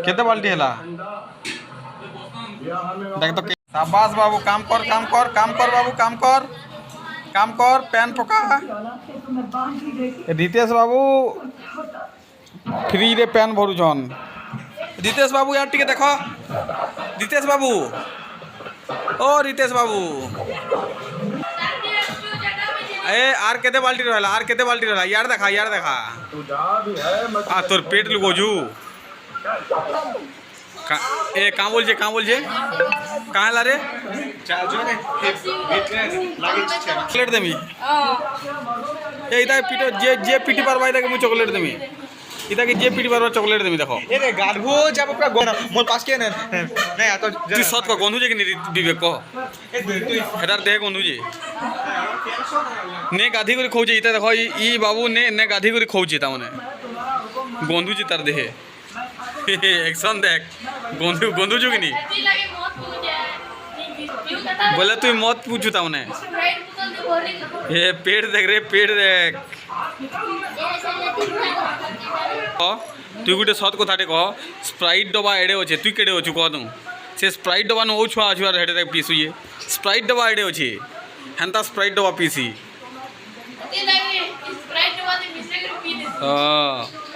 केते बाल्टी हैला देख तो शाबाश बाबू काम कर बाबू काम कर पैन पका रितेश बाबू फ्री रे पैन भरुछन रितेश बाबू यार टिके देख रितेश बाबू ओ रितेश बाबू ए आर केते बाल्टी रहला यार देखा आ तोर पेट लुगोजू ए कहाँ बोल जे कहाँ ला रे चॉकलेट देमी ए इता पीटो जे पीटी पारबा इता के मु चॉकलेट देमी इता के जे पीटी पारबा चॉकलेट देमी देखो ए रे गाढो जब पूरा गोना मोर पास के नहीं आ तो तू सत को गंधु जे कि विवेक को हेडार देह गंधु जे ने गाधी करी खौजे इता देखो ई बाबू ने गाधी करी खौजे ता माने गंधु जे तार देहे एक्शन देख गंधु जो कि नहीं बोले तू मत पूछू ता मैंने ये पेड़ देख तू गोटे सत कथाटे कह स्प्राइट डबा एडे अच्छे तू केड़े अच्छु कह तू से स्प्राइट डबा नो छुआ छुआ हेटे पीसु ये स्प्राइट डबा एडे अच्छे हेन्ता स्प्राइट डबा पीसी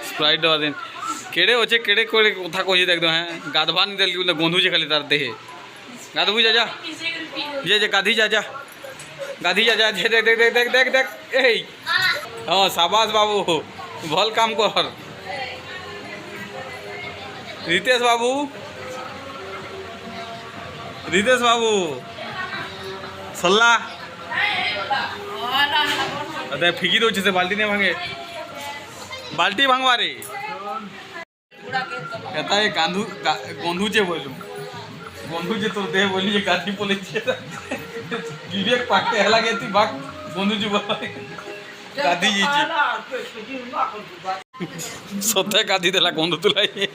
स्प्राइट डबा दिन केड़े अच्छे केड़े कोड़े कथा कही एकदम हैं गाधवा नहीं दिल गंधु जे खाली तार देहे गाधबू जा जे गाधी जा देख ए हाँ शाबाश बाबू भल काम कर रितेश बाबू सल्ला अरे फिकी दो से बाल्टी नहीं भांगे बाल्टी भांगवा रे कहता है गंधु जे बोलू गंधु जे तो दे बोली जे गाधी बोले विवेक पाकते हला गेती भाग गंधु जी बोला गाधी जी सत्य गाधी देला गंधु तुलाई